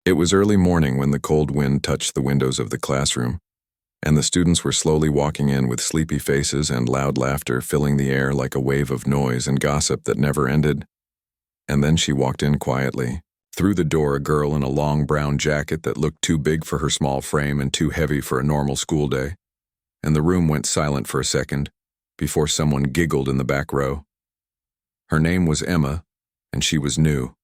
It was early morning when the cold wind touched the windows of the classroom, and the students were slowly walking in with sleepy faces and loud laughter filling the air like a wave of noise and gossip that never ended. And then she walked in quietly. Through the door, a girl in a long brown jacket that looked too big for her small frame and too heavy for a normal school day. And the room went silent for a second, before someone giggled in the back row. Her name was Emma, and she was new.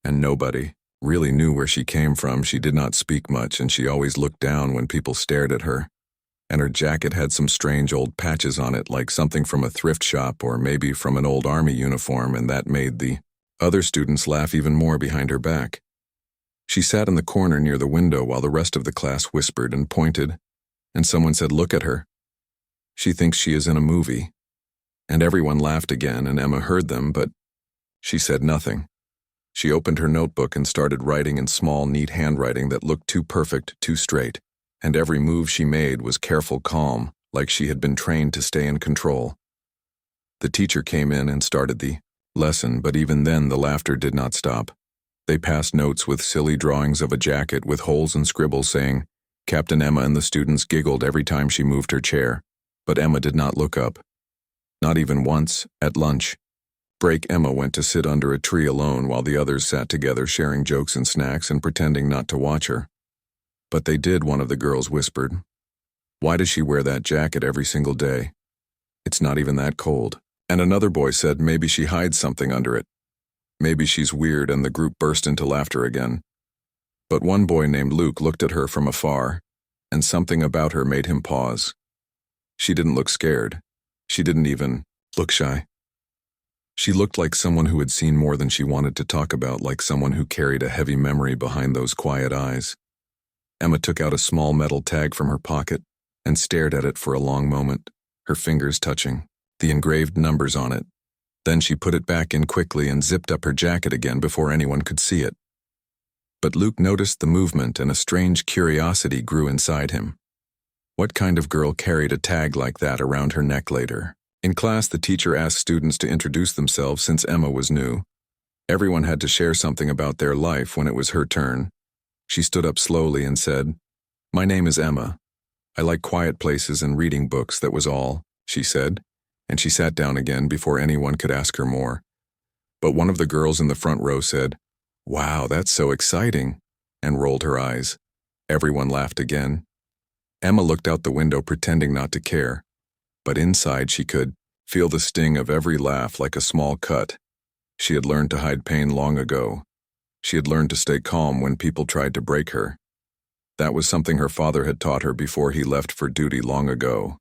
And nobody really knew where she came from. She did not speak much, and she always looked down when people stared at her. And her jacket had some strange old patches on it, like something from a thrift shop or maybe from an old army uniform, and that made the other students laugh even more behind her back. She sat in the corner near the window while the rest of the class whispered and pointed, and someone said, "Look at her. She thinks she is in a movie." And everyone laughed again, and Emma heard them, but she said nothing. She opened her notebook and started writing in small, neat handwriting that looked too perfect, too straight, and every move she made was careful, calm, like she had been trained to stay in control. The teacher came in and started the lesson, but even then the laughter did not stop. They passed notes with silly drawings of a jacket with holes and scribbles saying, "Captain Emma," and the students giggled every time she moved her chair, but Emma did not look up. Not even once, at lunch. Break, Emma went to sit under a tree alone while the others sat together sharing jokes and snacks and pretending not to watch her. But they did, one of the girls whispered. "Why does she wear that jacket every single day? It's not even that cold." And another boy said maybe she hides something under it. Maybe she's weird, and the group burst into laughter again. But one boy named Luke looked at her from afar, and something about her made him pause. She didn't look scared. She didn't even look shy. She looked like someone who had seen more than she wanted to talk about, like someone who carried a heavy memory behind those quiet eyes. Emma took out a small metal tag from her pocket and stared at it for a long moment, her fingers touching the engraved numbers on it. Then she put it back in quickly and zipped up her jacket again before anyone could see it. But Luke noticed the movement, and a strange curiosity grew inside him. What kind of girl carried a tag like that around her neck later? In class, the teacher asked students to introduce themselves since Emma was new. Everyone had to share something about their life when it was her turn. She stood up slowly and said, "My name is Emma. I like quiet places and reading books, that was all," she said, and she sat down again before anyone could ask her more. But one of the girls in the front row said, "Wow, that's so exciting," and rolled her eyes. Everyone laughed again. Emma looked out the window pretending not to care. But inside she could feel the sting of every laugh like a small cut. She had learned to hide pain long ago. She had learned to stay calm when people tried to break her. That was something her father had taught her before he left for duty long ago.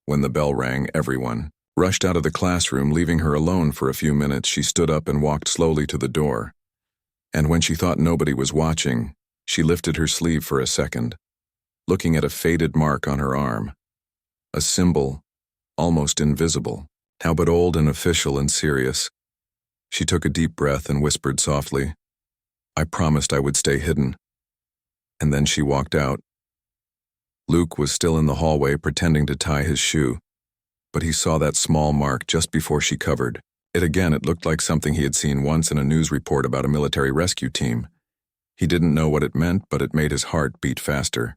When the bell rang, everyone rushed out of the classroom, leaving her alone for a few minutes. She stood up and walked slowly to the door. And when she thought nobody was watching, she lifted her sleeve for a second, looking at a faded mark on her arm. A symbol, almost invisible, now but old and official and serious. She took a deep breath and whispered softly, "I promised I would stay hidden." And then she walked out. Luke was still in the hallway pretending to tie his shoe, but he saw that small mark just before she covered it again. It looked like something he had seen once in a news report about a military rescue team. He didn't know what it meant, but it made his heart beat faster.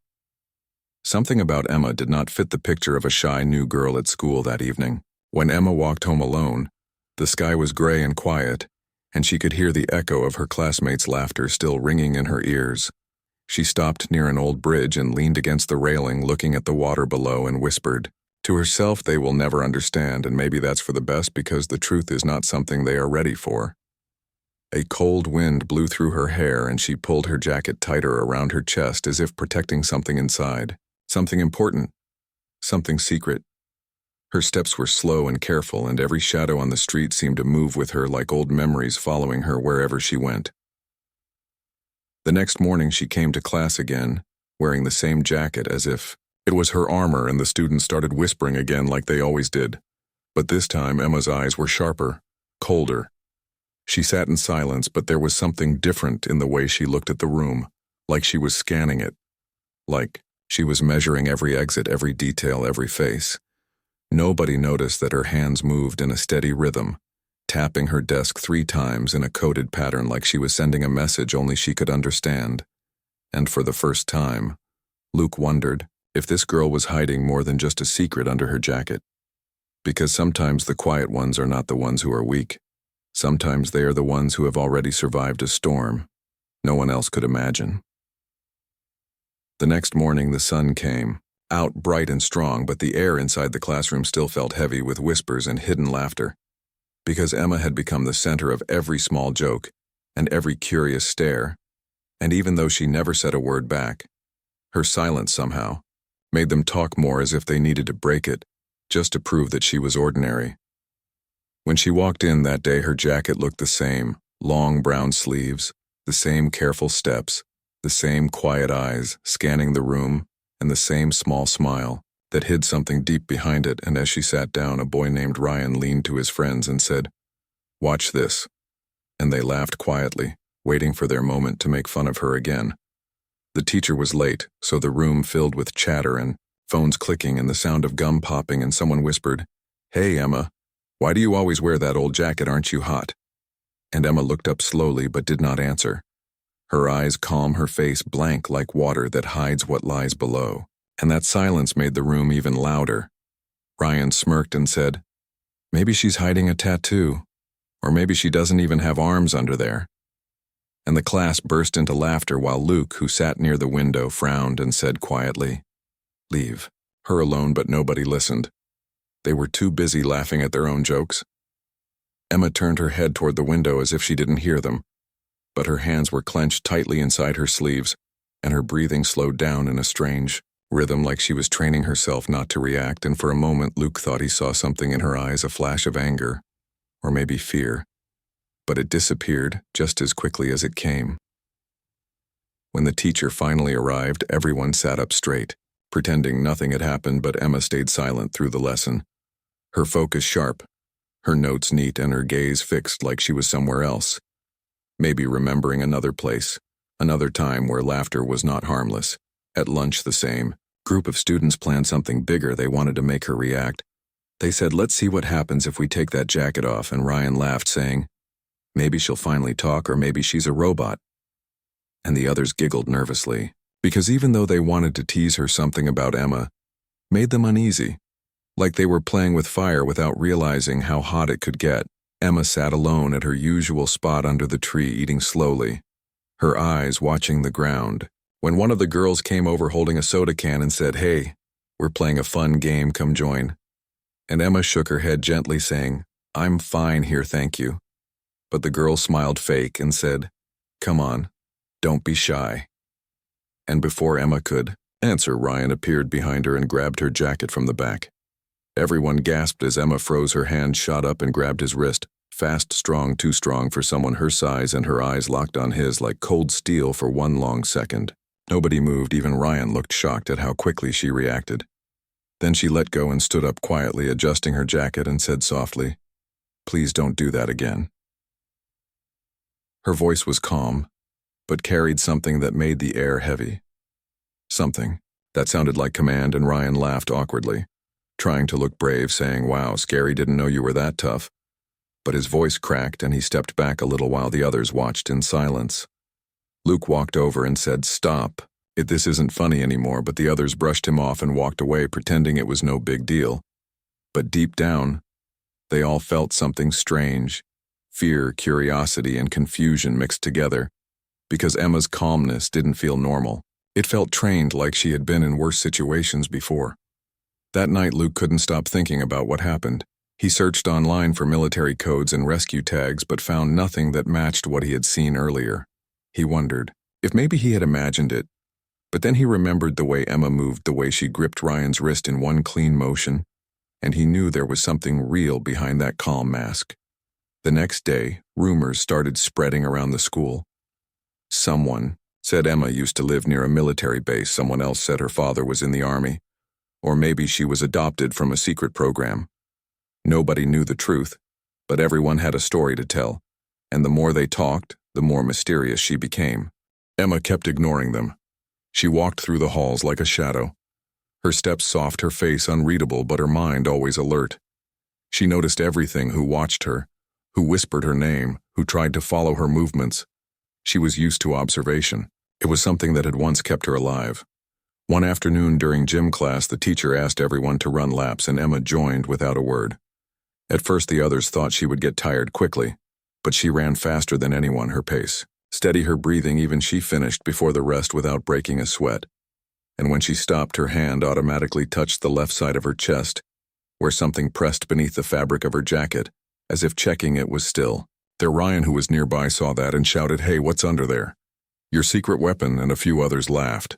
Something about Emma did not fit the picture of a shy new girl at school that evening. When Emma walked home alone, the sky was gray and quiet, and she could hear the echo of her classmates' laughter still ringing in her ears. She stopped near an old bridge and leaned against the railing, looking at the water below, and whispered to herself, "They will never understand, and maybe that's for the best, because the truth is not something they are ready for." A cold wind blew through her hair, and she pulled her jacket tighter around her chest as if protecting something inside. Something important. Something secret. Her steps were slow and careful, and every shadow on the street seemed to move with her like old memories following her wherever she went. The next morning she came to class again, wearing the same jacket as if it was her armor, and the students started whispering again like they always did. But this time Emma's eyes were sharper, colder. She sat in silence, but there was something different in the way she looked at the room, like she was scanning it, like she was measuring every exit, every detail, every face. Nobody noticed that her hands moved in a steady rhythm, tapping her desk 3 times in a coded pattern like she was sending a message only she could understand. And for the first time, Luke wondered if this girl was hiding more than just a secret under her jacket. Because sometimes the quiet ones are not the ones who are weak. Sometimes they are the ones who have already survived a storm no one else could imagine. The next morning the sun came, out bright and strong, but the air inside the classroom still felt heavy with whispers and hidden laughter. Because Emma had become the center of every small joke and every curious stare, and even though she never said a word back, her silence somehow made them talk more as if they needed to break it, just to prove that she was ordinary. When she walked in that day, her jacket looked the same, long brown sleeves, the same careful steps, the same quiet eyes scanning the room, and the same small smile that hid something deep behind it. And as she sat down, a boy named Ryan leaned to his friends and said, "Watch this." And they laughed quietly, waiting for their moment to make fun of her again. The teacher was late, so the room filled with chatter and phones clicking and the sound of gum popping, and someone whispered, "Hey, Emma, why do you always wear that old jacket? Aren't you hot?" And Emma looked up slowly but did not answer. Her eyes calm, her face blank like water that hides what lies below. And that silence made the room even louder. Ryan smirked and said, "Maybe she's hiding a tattoo. Or maybe she doesn't even have arms under there." And the class burst into laughter while Luke, who sat near the window, frowned and said quietly, "Leave her alone," but nobody listened. They were too busy laughing at their own jokes. Emma turned her head toward the window as if she didn't hear them, but her hands were clenched tightly inside her sleeves, and her breathing slowed down in a strange rhythm like she was training herself not to react. And for a moment Luke thought he saw something in her eyes, a flash of anger, or maybe fear, but it disappeared just as quickly as it came. When the teacher finally arrived, everyone sat up straight, pretending nothing had happened, but Emma stayed silent through the lesson, her focus sharp, her notes neat, and her gaze fixed like she was somewhere else, maybe remembering another place, another time where laughter was not harmless. At lunch, the same group of students planned something bigger. They wanted to make her react. They said, "Let's see what happens if we take that jacket off," and Ryan laughed, saying, "Maybe she'll finally talk, or maybe she's a robot." And the others giggled nervously, because even though they wanted to tease her, something about Emma made them uneasy, like they were playing with fire without realizing how hot it could get. Emma sat alone at her usual spot under the tree, eating slowly, her eyes watching the ground, when one of the girls came over holding a soda can and said, "Hey, we're playing a fun game, come join." And Emma shook her head gently, saying, "I'm fine here, thank you." But the girl smiled fake and said, "Come on, don't be shy." And before Emma could answer, Ryan appeared behind her and grabbed her jacket from the back. Everyone gasped as Emma froze. Her hand shot up and grabbed his wrist, fast, strong, too strong for someone her size, and her eyes locked on his like cold steel for one long second. Nobody moved, even Ryan looked shocked at how quickly she reacted. Then she let go and stood up quietly, adjusting her jacket, and said softly, "Please don't do that again." Her voice was calm, but carried something that made the air heavy. Something that sounded like command, and Ryan laughed awkwardly, trying to look brave, saying, "Wow, scary, didn't know you were that tough." But his voice cracked and he stepped back a little while the others watched in silence. Luke walked over and said, "Stop. This isn't funny anymore," but the others brushed him off and walked away, pretending it was no big deal. But deep down, they all felt something strange, fear, curiosity, and confusion mixed together, because Emma's calmness didn't feel normal. It felt trained, like she had been in worse situations before. That night, Luke couldn't stop thinking about what happened. He searched online for military codes and rescue tags, but found nothing that matched what he had seen earlier. He wondered if maybe he had imagined it, but then he remembered the way Emma moved, the way she gripped Ryan's wrist in one clean motion, and he knew there was something real behind that calm mask. The next day, rumors started spreading around the school. Someone said Emma used to live near a military base. Someone else said her father was in the army, or maybe she was adopted from a secret program. Nobody knew the truth, but everyone had a story to tell, and the more they talked, the more mysterious she became. Emma kept ignoring them. She walked through the halls like a shadow, her steps soft, her face unreadable, but her mind always alert. She noticed everything who watched her, who whispered her name, who tried to follow her movements. She was used to observation. It was something that had once kept her alive. One afternoon during gym class, the teacher asked everyone to run laps and Emma joined without a word. At first the others thought she would get tired quickly, but she ran faster than anyone her pace. Steady her breathing, even she finished before the rest without breaking a sweat. And when she stopped, her hand automatically touched the left side of her chest, where something pressed beneath the fabric of her jacket, as if checking it was still. There, Ryan, who was nearby, saw that and shouted, "Hey, what's under there?" "Your secret weapon," and a few others laughed.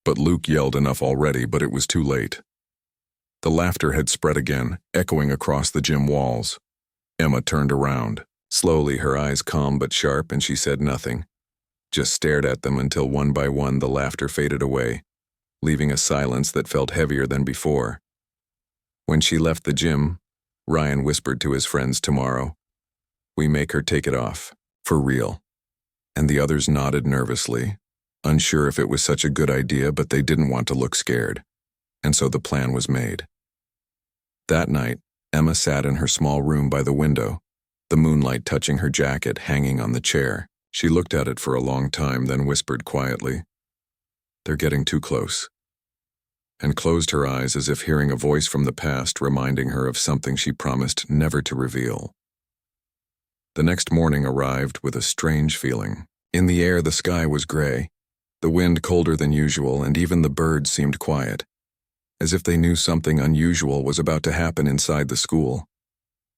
But Luke yelled enough already, but it was too late. The laughter had spread again, echoing across the gym walls. Emma turned around. Slowly, her eyes calm but sharp, and she said nothing. Just stared at them until one by one the laughter faded away, leaving a silence that felt heavier than before. When she left the gym, Ryan whispered to his friends, "Tomorrow, we make her take it off, for real." And the others nodded nervously, unsure if it was such a good idea, but they didn't want to look scared. And so the plan was made. That night, Emma sat in her small room by the window, the moonlight touching her jacket hanging on the chair. She looked at it for a long time, then whispered quietly, "They're getting too close," and closed her eyes as if hearing a voice from the past reminding her of something she promised never to reveal. The next morning arrived with a strange feeling. In the air, the sky was gray, the wind colder than usual, and even the birds seemed quiet, as if they knew something unusual was about to happen inside the school.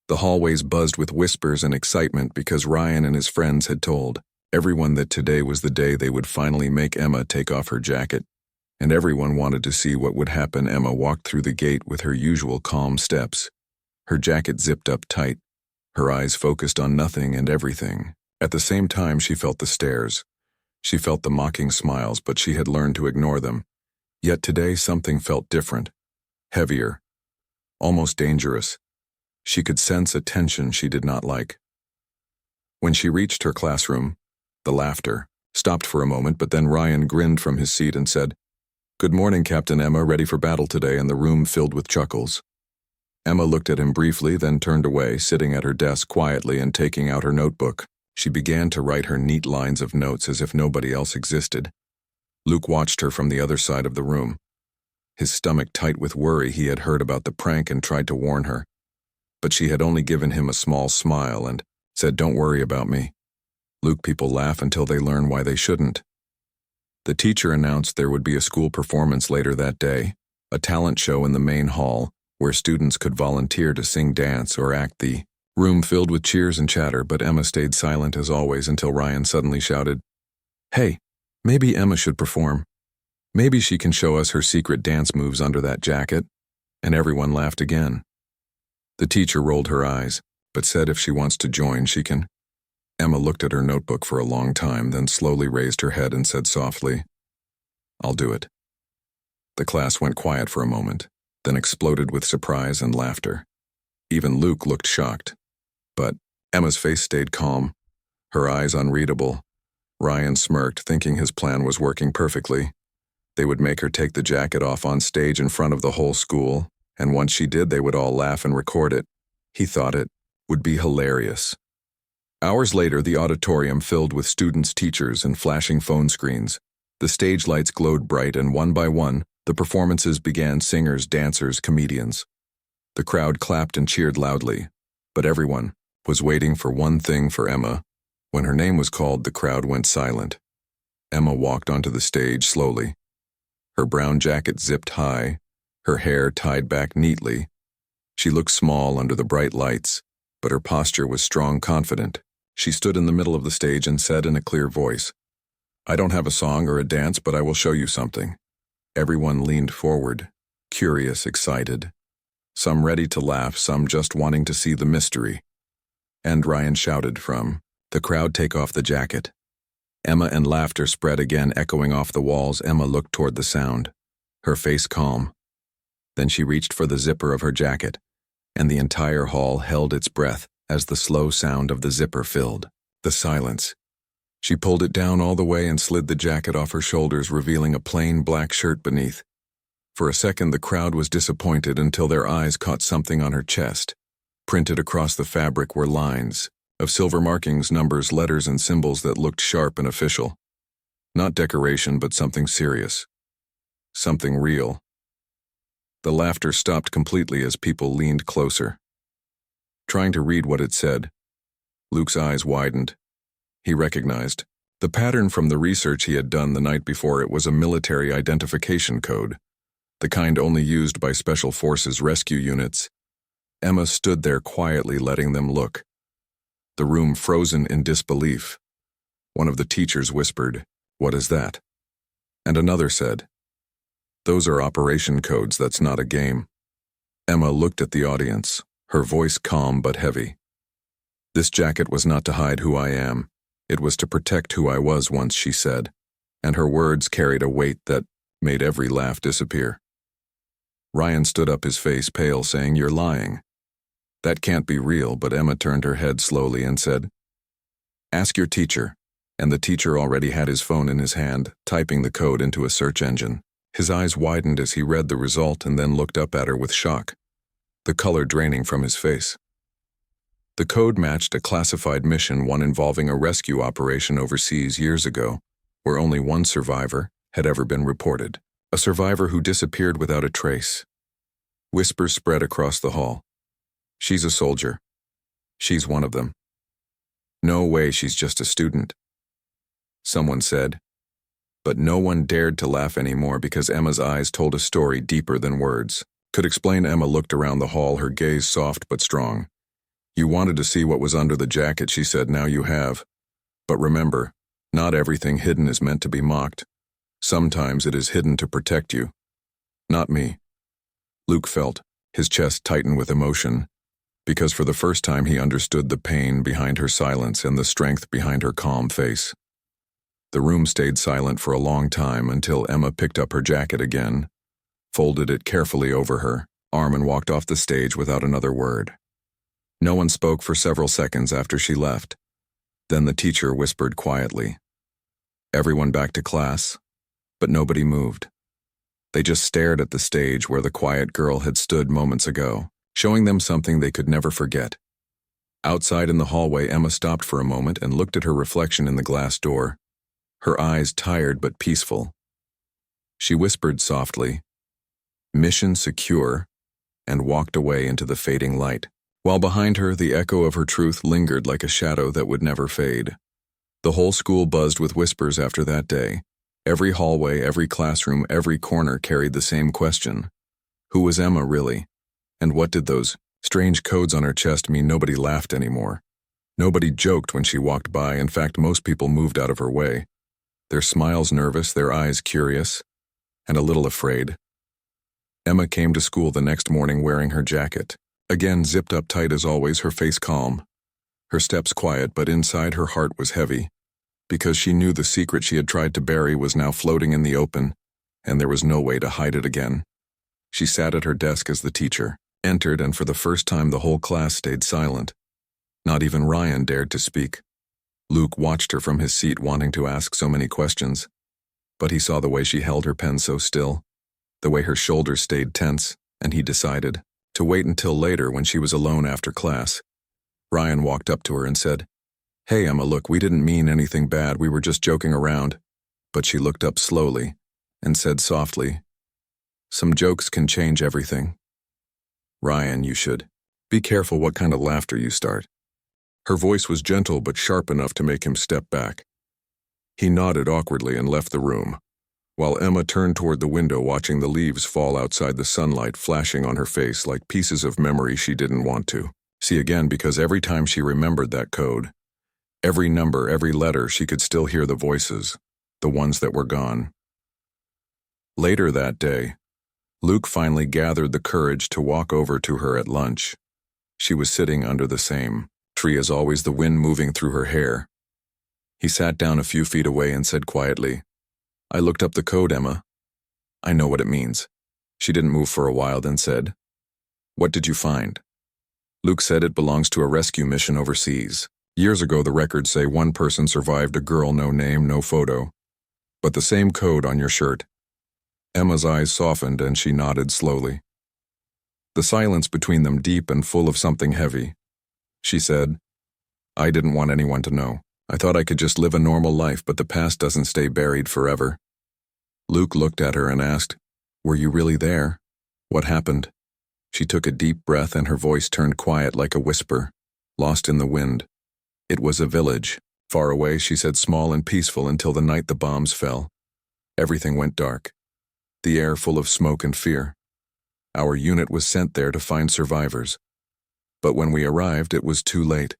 The hallways buzzed with whispers and excitement because Ryan and his friends had told everyone that today was the day they would finally make Emma take off her jacket, and everyone wanted to see what would happen. Emma walked through the gate with her usual calm steps, her jacket zipped up tight, her eyes focused on nothing and everything. At the same time, she felt the stares. She felt the mocking smiles, but she had learned to ignore them. Yet today something felt different, heavier, almost dangerous. She could sense a tension she did not like. When she reached her classroom, the laughter stopped for a moment, but then Ryan grinned from his seat and said, "Good morning, Captain Emma, ready for battle today?" And the room filled with chuckles. Emma looked at him briefly, then turned away, sitting at her desk quietly and taking out her notebook. She began to write her neat lines of notes as if nobody else existed. Luke watched her from the other side of the room. His stomach tight with worry, he had heard about the prank and tried to warn her. But she had only given him a small smile and said, "Don't worry about me." Luke, people laugh until they learn why they shouldn't. The teacher announced there would be a school performance later that day, a talent show in the main hall where students could volunteer to sing, dance, or act. The room filled with cheers and chatter, but Emma stayed silent as always until Ryan suddenly shouted, "Hey, maybe Emma should perform. Maybe she can show us her secret dance moves under that jacket." And everyone laughed again. The teacher rolled her eyes, but said if she wants to join, she can. Emma looked at her notebook for a long time, then slowly raised her head and said softly, "I'll do it." The class went quiet for a moment, then exploded with surprise and laughter. Even Luke looked shocked. But Emma's face stayed calm, her eyes unreadable. Ryan smirked, thinking his plan was working perfectly. They would make her take the jacket off on stage in front of the whole school, and once she did, they would all laugh and record it. He thought it would be hilarious. Hours later, the auditorium filled with students, teachers, and flashing phone screens. The stage lights glowed bright, and one by one, the performances began: singers, dancers, comedians. The crowd clapped and cheered loudly, but everyone was waiting for one thing: for Emma. When her name was called, the crowd went silent. Emma walked onto the stage slowly, her brown jacket zipped high, her hair tied back neatly. She looked small under the bright lights, but her posture was strong, confident. She stood in the middle of the stage and said in a clear voice, "I don't have a song or a dance, but I will show you something." Everyone leaned forward, curious, excited. Some ready to laugh, some just wanting to see the mystery. And Ryan shouted from the crowd, "Take off the jacket." Emma, and laughter spread again, echoing off the walls. Emma looked toward the sound, her face calm. Then she reached for the zipper of her jacket, and the entire hall held its breath as the slow sound of the zipper filled the silence. She pulled it down all the way and slid the jacket off her shoulders, revealing a plain black shirt beneath. For a second, the crowd was disappointed until their eyes caught something on her chest. Printed across the fabric were lines, of silver markings, numbers, letters, and symbols that looked sharp and official. Not decoration, but something serious. Something real. The laughter stopped completely as people leaned closer. Trying to read what it said, Luke's eyes widened. He recognized the pattern from the research he had done the night before. It was a military identification code, the kind only used by Special Forces rescue units. Emma stood there quietly, letting them look, the room frozen in disbelief. One of the teachers whispered, "What is that?" And another said, "Those are operation codes, that's not a game." Emma looked at the audience, her voice calm but heavy. "This jacket was not to hide who I am. It was to protect who I was once," she said, and her words carried a weight that made every laugh disappear. Ryan stood up, his face pale, saying, "You're lying. That can't be real," but Emma turned her head slowly and said, "Ask your teacher." And the teacher already had his phone in his hand, typing the code into a search engine. His eyes widened as he read the result and then looked up at her with shock, the color draining from his face. The code matched a classified mission, one involving a rescue operation overseas years ago, where only one survivor had ever been reported. A survivor who disappeared without a trace. Whispers spread across the hall. "She's a soldier. She's one of them. No way, she's just a student," someone said. But no one dared to laugh anymore because Emma's eyes told a story deeper than words could explain. Emma looked around the hall, her gaze soft but strong. "You wanted to see what was under the jacket," she said. "Now you have. But remember, not everything hidden is meant to be mocked. Sometimes it is hidden to protect you. Not me." Luke felt his chest tighten with emotion, because for the first time he understood the pain behind her silence and the strength behind her calm face. The room stayed silent for a long time until Emma picked up her jacket again, folded it carefully over her arm, and walked off the stage without another word. No one spoke for several seconds after she left. Then the teacher whispered quietly, "Everyone back to class," but nobody moved. They just stared at the stage where the quiet girl had stood moments ago, showing them something they could never forget. Outside in the hallway, Emma stopped for a moment and looked at her reflection in the glass door, her eyes tired but peaceful. She whispered softly, "Mission secure," and walked away into the fading light, while behind her the echo of her truth lingered like a shadow that would never fade. The whole school buzzed with whispers after that day. Every hallway, every classroom, every corner carried the same question. Who was Emma really? And what did those strange codes on her chest mean? Nobody laughed anymore. Nobody joked when she walked by. In fact, most people moved out of her way, their smiles nervous, their eyes curious, and a little afraid. Emma came to school the next morning wearing her jacket, again zipped up tight as always, her face calm, her steps quiet, but inside her heart was heavy, because she knew the secret she had tried to bury was now floating in the open, and there was no way to hide it again. She sat at her desk as the teacher entered, and for the first time the whole class stayed silent. Not even Ryan dared to speak. Luke watched her from his seat, wanting to ask so many questions, but he saw the way she held her pen so still, the way her shoulders stayed tense, and he decided to wait until later when she was alone after class. Ryan walked up to her and said, "Hey Emma, look, we didn't mean anything bad, we were just joking around." But she looked up slowly and said softly, "Some jokes can change everything. Ryan, you should be careful what kind of laughter you start." Her voice was gentle but sharp enough to make him step back. He nodded awkwardly and left the room, while Emma turned toward the window, watching the leaves fall outside, the sunlight flashing on her face like pieces of memory she didn't want to see again, because every time she remembered that code, every number, every letter, she could still hear the voices, the ones that were gone. Later that day, Luke finally gathered the courage to walk over to her at lunch. She was sitting under the same tree as always, the wind moving through her hair. He sat down a few feet away and said quietly, "I looked up the code, Emma. I know what it means." She didn't move for a while, then said, "What did you find?" Luke said, "It belongs to a rescue mission overseas. Years ago, the records say one person survived, a girl, no name, no photo, but the same code on your shirt." Emma's eyes softened and she nodded slowly. The silence between them deep and full of something heavy. She said, I didn't want anyone to know. I thought I could just live a normal life, but the past doesn't stay buried forever. Luke looked at her and asked, "Were you really there? What happened?" She took a deep breath and her voice turned quiet like a whisper, lost in the wind. It was a village. Far away, she said, small and peaceful until the night the bombs fell. Everything went dark. The air full of smoke and fear. Our unit was sent there to find survivors. But when we arrived, it was too late.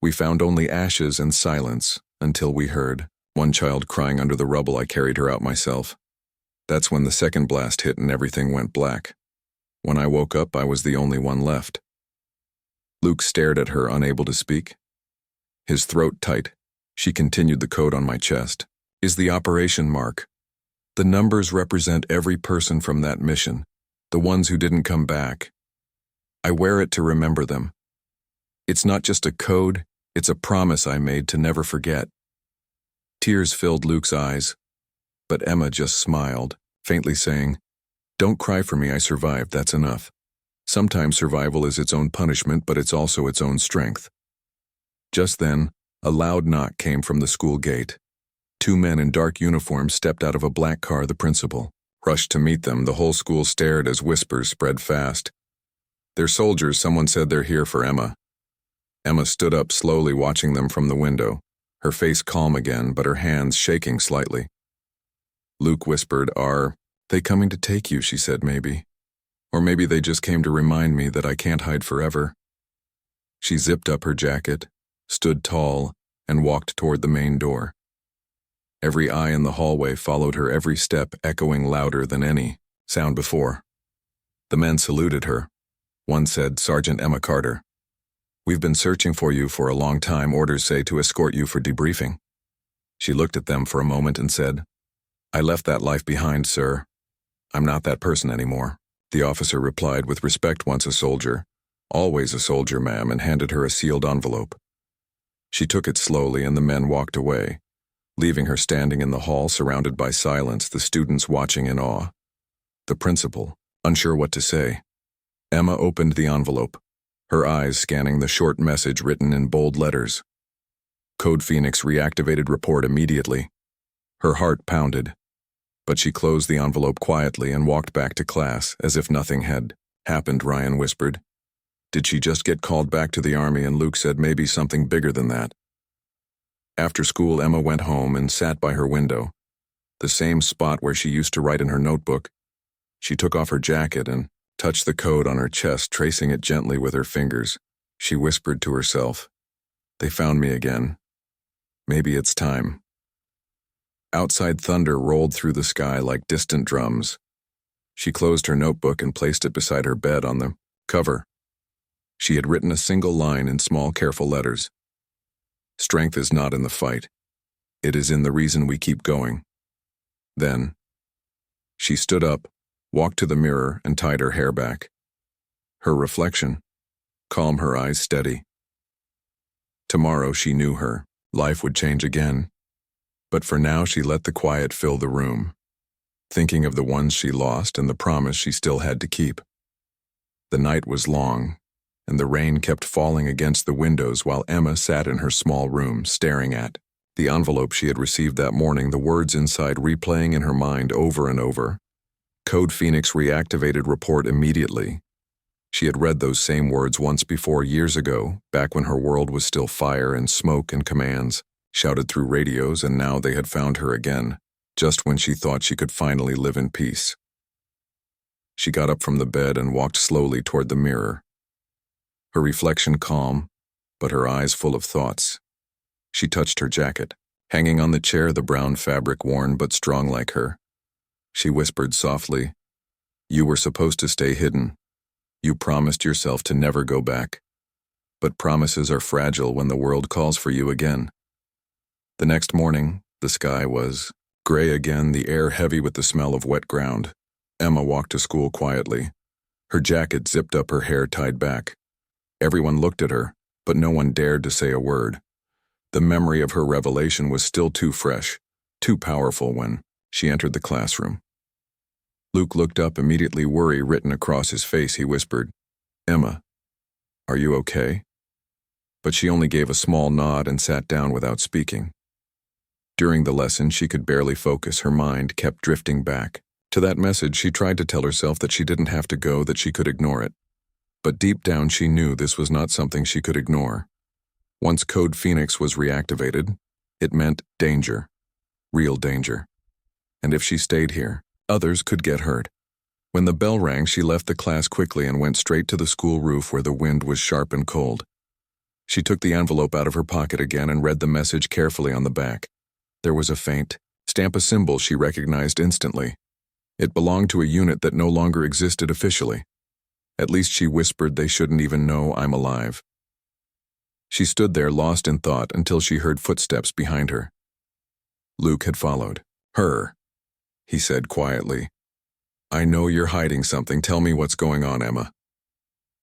We found only ashes and silence until we heard one child crying under the rubble. I carried her out myself. That's when the second blast hit and everything went black. When I woke up, I was the only one left. Luke stared at her, unable to speak. His throat tight. She continued the code on my chest. Is the operation mark. The numbers represent every person from that mission, the ones who didn't come back. I wear it to remember them. It's not just a code, it's a promise I made to never forget. Tears filled Luke's eyes, but Emma just smiled, faintly saying, "Don't cry for me, I survived, that's enough." Sometimes survival is its own punishment, but it's also its own strength. Just then, a loud knock came from the school gate. 2 men in dark uniforms stepped out of a black car. The principal rushed to meet them. The whole school stared as whispers spread fast. "They're soldiers," someone said. "They're here for Emma." Emma stood up slowly, watching them from the window, her face calm again, but her hands shaking slightly. Luke whispered, "Are they coming to take you?" she said. "Maybe. Or maybe they just came to remind me that I can't hide forever." She zipped up her jacket, stood tall, and walked toward the main door. Every eye in the hallway followed her every step, echoing louder than any sound before. The men saluted her. One said, "Sergeant Emma Carter. We've been searching for you for a long time. Orders say to escort you for debriefing." She looked at them for a moment and said, "I left that life behind, sir. I'm not that person anymore." The officer replied, "With respect, once a soldier, always a soldier, ma'am," and handed her a sealed envelope. She took it slowly and the men walked away, leaving her standing in the hall surrounded by silence, the students watching in awe. The principal, unsure what to say. Emma opened the envelope, her eyes scanning the short message written in bold letters. Code Phoenix reactivated report immediately. Her heart pounded, but she closed the envelope quietly and walked back to class as if nothing had happened. Ryan whispered, "Did she just get called back to the army?" And Luke said, "Maybe something bigger than that." After school, Emma went home and sat by her window, the same spot where she used to write in her notebook. She took off her jacket and touched the code on her chest, tracing it gently with her fingers. She whispered to herself, "They found me again. Maybe it's time." Outside, thunder rolled through the sky like distant drums. She closed her notebook and placed it beside her bed on the cover. She had written a single line in small, careful letters. "Strength is not in the fight. It is in the reason we keep going." Then, she stood up, walked to the mirror, and tied her hair back. Her reflection, calm, her eyes steady. Tomorrow, she knew her life would change again. But for now, she let the quiet fill the room, thinking of the ones she lost and the promise she still had to keep. The night was long, and the rain kept falling against the windows while Emma sat in her small room, staring at the envelope she had received that morning, the words inside replaying in her mind over and over. Code Phoenix reactivated report immediately. She had read those same words once before, years ago, back when her world was still fire and smoke and commands shouted through radios, and now they had found her again, just when she thought she could finally live in peace. She got up from the bed and walked slowly toward the mirror, her reflection calm, but her eyes full of thoughts. She touched her jacket, hanging on the chair, the brown fabric worn but strong like her. She whispered softly, "You were supposed to stay hidden. You promised yourself to never go back. But promises are fragile when the world calls for you again." The next morning, the sky was gray again, the air heavy with the smell of wet ground. Emma walked to school quietly, her jacket zipped up, her hair tied back. Everyone looked at her, but no one dared to say a word. The memory of her revelation was still too fresh, too powerful when she entered the classroom. Luke looked up, immediately worry written across his face. He whispered, "Emma, are you okay?" but she only gave a small nod and sat down without speaking. During the lesson, she could barely focus. Her mind kept drifting back. To that message, she tried to tell herself that she didn't have to go, that she could ignore it. But deep down, she knew this was not something she could ignore. Once Code Phoenix was reactivated, it meant danger. Real danger. And if she stayed here, others could get hurt. When the bell rang, she left the class quickly and went straight to the school roof where the wind was sharp and cold. She took the envelope out of her pocket again and read the message carefully on the back. There was a faint stamp, a symbol she recognized instantly. It belonged to a unit that no longer existed officially. At least she whispered, they shouldn't even know I'm alive. She stood there lost in thought until she heard footsteps behind her. Luke had followed her. He said quietly, "I know you're hiding something. Tell me what's going on, Emma."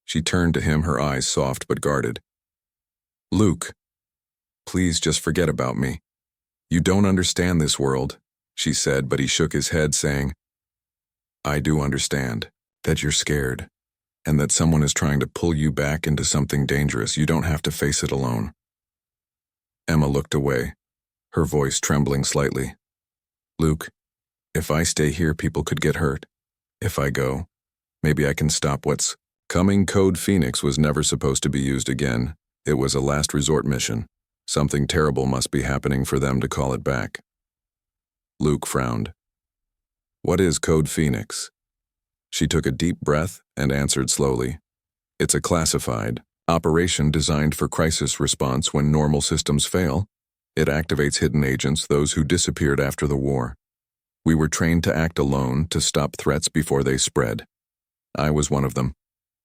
She turned to him, her eyes soft but guarded. "Luke, please just forget about me. You don't understand this world," she said, but he shook his head, saying, "I do understand that you're scared, and that someone is trying to pull you back into something dangerous. You don't have to face it alone." Emma looked away, her voice trembling slightly. "Luke, if I stay here, people could get hurt. If I go, maybe I can stop what's coming." Code Phoenix was never supposed to be used again. It was a last resort mission. Something terrible must be happening for them to call it back. Luke frowned. "What is Code Phoenix?" She took a deep breath and answered slowly. "It's a classified operation designed for crisis response when normal systems fail. It activates hidden agents, those who disappeared after the war. We were trained to act alone, to stop threats before they spread. I was one of them."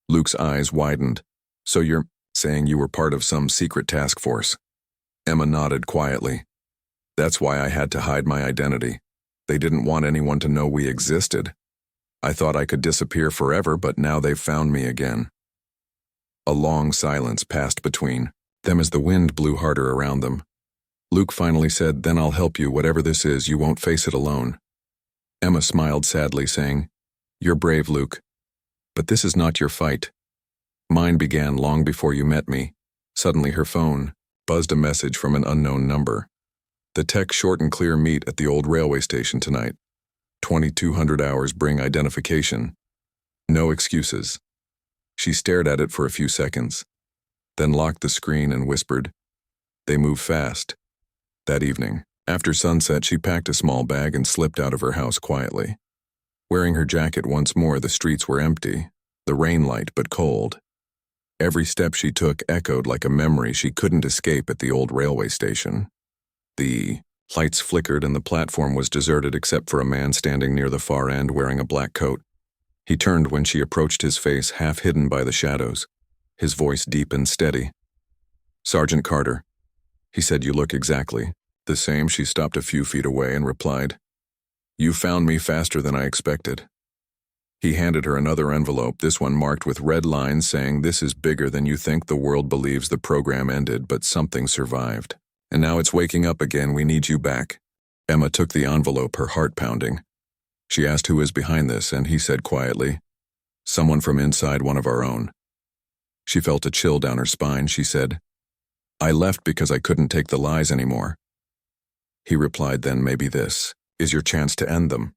Luke's eyes widened. "So you're saying you were part of some secret task force?" Emma nodded quietly. "That's why I had to hide my identity. They didn't want anyone to know we existed. I thought I could disappear forever, but now they've found me again." A long silence passed between them as the wind blew harder around them. Luke finally said, "Then I'll help you. Whatever this is, you won't face it alone." Emma smiled sadly, saying, "You're brave, Luke. But this is not your fight. Mine began long before you met me." Suddenly her phone buzzed a message from an unknown number. "The text short and clear, meet at the old railway station tonight. 2200 hours, bring identification. No excuses." She stared at it for a few seconds, then locked the screen and whispered, "They move fast." That evening, after sunset, she packed a small bag and slipped out of her house quietly. Wearing her jacket once more, the streets were empty, the rain light but cold. Every step she took echoed like a memory she couldn't escape at the old railway station. The lights flickered and the platform was deserted except for a man standing near the far end wearing a black coat. He turned when she approached, his face half hidden by the shadows, his voice deep and steady. "Sergeant Carter," he said, "you look exactly the same." She stopped a few feet away and replied, "You found me faster than I expected." He handed her another envelope, this one marked with red lines saying, "This is bigger than you think. The world believes the program ended, but something survived. And now it's waking up again. We need you back." Emma took the envelope, her heart pounding. She asked who is behind this, and he said quietly, "Someone from inside one of our own." She felt a chill down her spine. She said, "I left because I couldn't take the lies anymore." He replied, "Then maybe this is your chance to end them."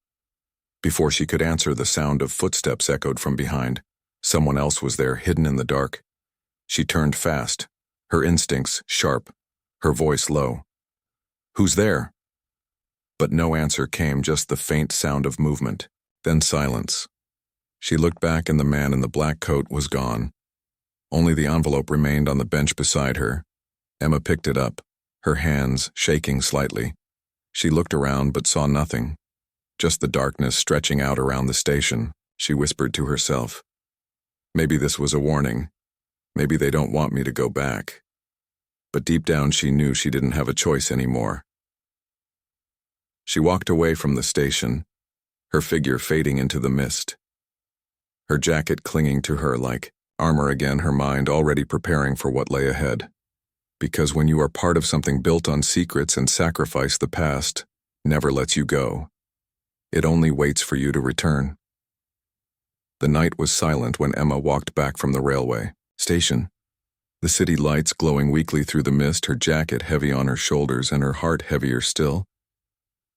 Before she could answer, the sound of footsteps echoed from behind. Someone else was there, hidden in the dark. She turned fast, her instincts sharp, her voice low. "Who's there?" But no answer came, just the faint sound of movement, then silence. She looked back and the man in the black coat was gone. Only the envelope remained on the bench beside her. Emma picked it up, her hands shaking slightly. She looked around but saw nothing. Just the darkness stretching out around the station. She whispered to herself, "Maybe this was a warning. Maybe they don't want me to go back." But deep down she knew she didn't have a choice anymore. She walked away from the station, her figure fading into the mist. Her jacket clinging to her like armor again, her mind already preparing for what lay ahead. Because when you are part of something built on secrets and sacrifice, the past never lets you go. It only waits for you to return. The night was silent when Emma walked back from the railway station. The city lights glowing weakly through the mist, her jacket heavy on her shoulders and her heart heavier still.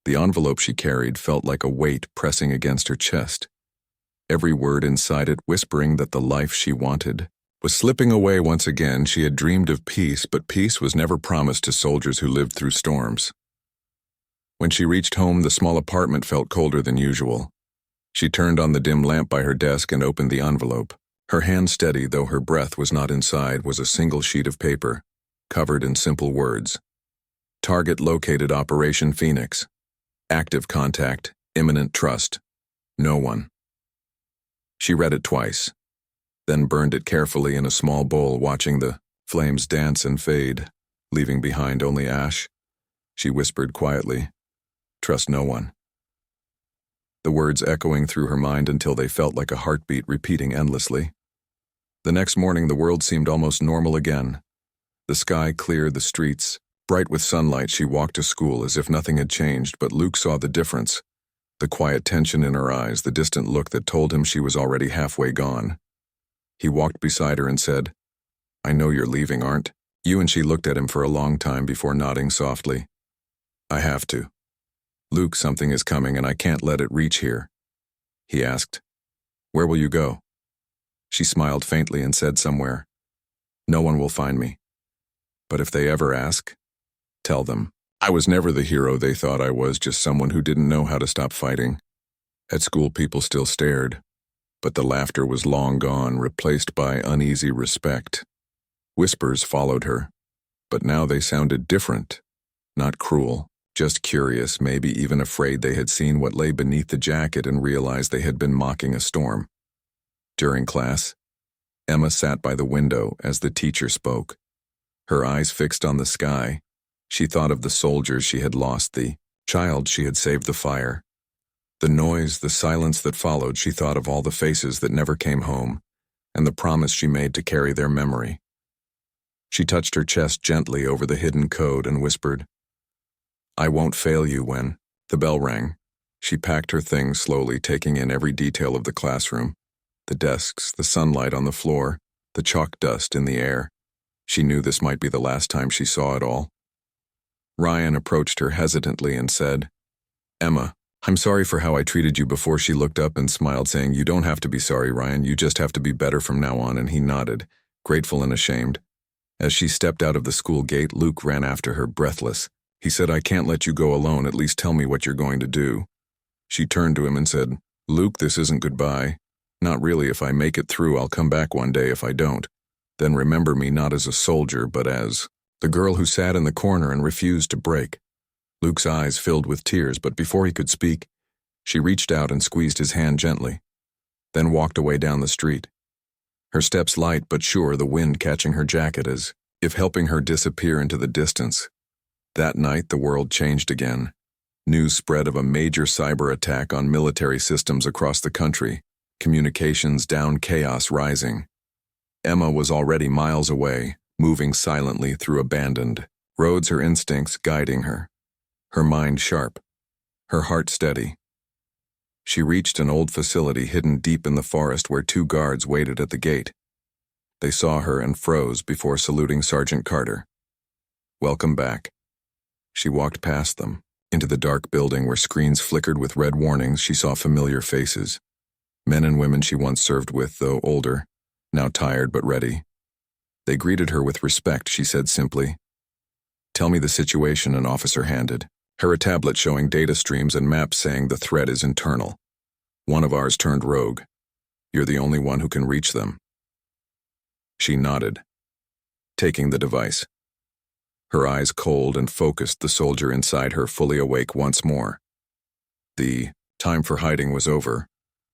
The envelope she carried felt like a weight pressing against her chest. Every word inside it whispering that the life she wanted was slipping away once again. She had dreamed of peace, but peace was never promised to soldiers who lived through storms. When she reached home, the small apartment felt colder than usual. She turned on the dim lamp by her desk and opened the envelope. Her hand steady, though her breath was not inside, was a single sheet of paper, covered in simple words. Target located, Operation Phoenix. Active contact, imminent trust. No one. She read it twice, then burned it carefully in a small bowl, watching the flames dance and fade, leaving behind only ash. She whispered quietly, "Trust no one." The words echoing through her mind until they felt like a heartbeat repeating endlessly. The next morning, the world seemed almost normal again. The sky clear, the streets bright with sunlight. She walked to school as if nothing had changed, but Luke saw the difference. The quiet tension in her eyes, the distant look that told him she was already halfway gone. He walked beside her and said, "I know you're leaving, aren't you?" And she looked at him for a long time before nodding softly. "I have to. Luke, something is coming and I can't let it reach here." He asked, "Where will you go?" She smiled faintly and said, "Somewhere. No one will find me. But if they ever ask, tell them I was never the hero they thought I was, just someone who didn't know how to stop fighting." At school, people still stared, but the laughter was long gone, replaced by uneasy respect. Whispers followed her, but now they sounded different, not cruel, just curious, maybe even afraid. They had seen what lay beneath the jacket and realized they had been mocking a storm. During class, Emma sat by the window as the teacher spoke. Her eyes fixed on the sky, she thought of the soldiers she had lost, the child she had saved the fire. The noise, the silence that followed, she thought of all the faces that never came home, and the promise she made to carry their memory. She touched her chest gently over the hidden code and whispered, "I won't fail you when." The bell rang. She packed her things slowly, taking in every detail of the classroom. The desks, the sunlight on the floor, the chalk dust in the air. She knew this might be the last time she saw it all. Ryan approached her hesitantly and said, "Emma, I'm sorry for how I treated you before." She looked up and smiled, saying, "You don't have to be sorry, Ryan. You just have to be better from now on." And he nodded, grateful and ashamed. As she stepped out of the school gate, Luke ran after her, breathless. He said, "I can't let you go alone. At least tell me what you're going to do." She turned to him and said, "Luke, this isn't goodbye. Not really. If I make it through, I'll come back one day. If I don't, then remember me not as a soldier, but as the girl who sat in the corner and refused to break." Luke's eyes filled with tears, but before he could speak, she reached out and squeezed his hand gently, then walked away down the street. Her steps light but sure, the wind catching her jacket as if helping her disappear into the distance. That night, the world changed again. News spread of a major cyber attack on military systems across the country. Communications down, chaos rising. Emma was already miles away, moving silently through abandoned roads, her instincts guiding her. Her mind sharp, her heart steady. She reached an old facility hidden deep in the forest where two guards waited at the gate. They saw her and froze before saluting Sergeant Carter. "Welcome back." She walked past them, into the dark building where screens flickered with red warnings. She saw familiar faces. Men and women she once served with, though older, now tired but ready. They greeted her with respect. She said simply, "Tell me the situation." An officer handed her a tablet showing data streams and maps saying the threat is internal. "One of ours turned rogue. You're the only one who can reach them." She nodded, taking the device. Her eyes cold and focused, the soldier inside her fully awake once more. The time for hiding was over.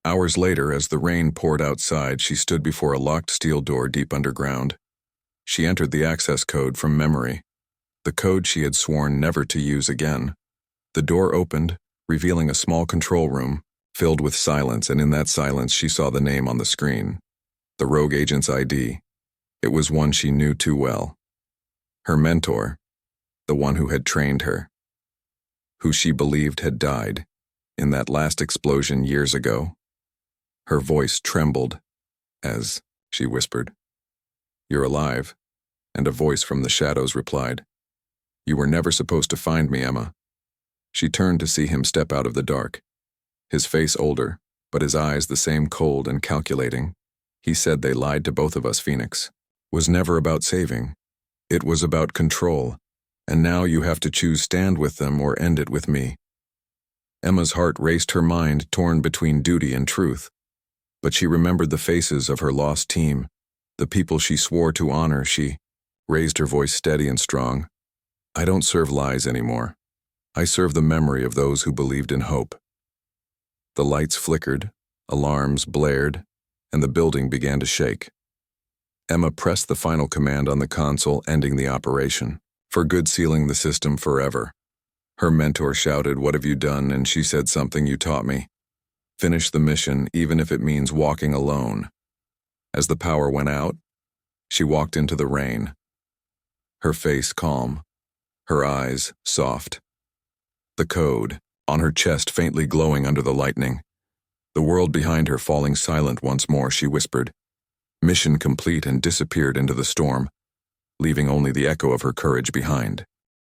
Hours later, as the rain poured outside, she stood before a locked steel door deep underground. She entered the access code from memory, the code she had sworn never to use again. The door opened, revealing a small control room, filled with silence, and in that silence she saw the name on the screen. The rogue agent's ID. It was one she knew too well. Her mentor, the one who had trained her, who she believed had died in that last explosion years ago. Her voice trembled as she whispered, "You're alive." and a voice from the shadows replied, "You were never supposed to find me, Emma." She turned to see him step out of the dark. His face older, but his eyes the same cold and calculating. He said, "They lied to both of us, Phoenix. Was never about saving. It was about control. And now you have to choose stand with them or end it with me." Emma's heart raced, her mind torn between duty and truth. But she remembered the faces of her lost team, the people she swore to honor. She raised her voice steady and strong. "I don't serve lies anymore. I serve the memory of those who believed in hope." The lights flickered, alarms blared, and the building began to shake. Emma pressed the final command on the console, ending the operation, for good, sealing the system forever. Her mentor shouted, "What have you done?" And she said, "Something you taught me. Finish the mission, even if it means walking alone." As the power went out, she walked into the rain, her face calm, her eyes soft. The code, on her chest faintly glowing under the lightning. The world behind her falling silent once more, she whispered, "Mission complete," and disappeared into the storm, leaving only the echo of her courage behind.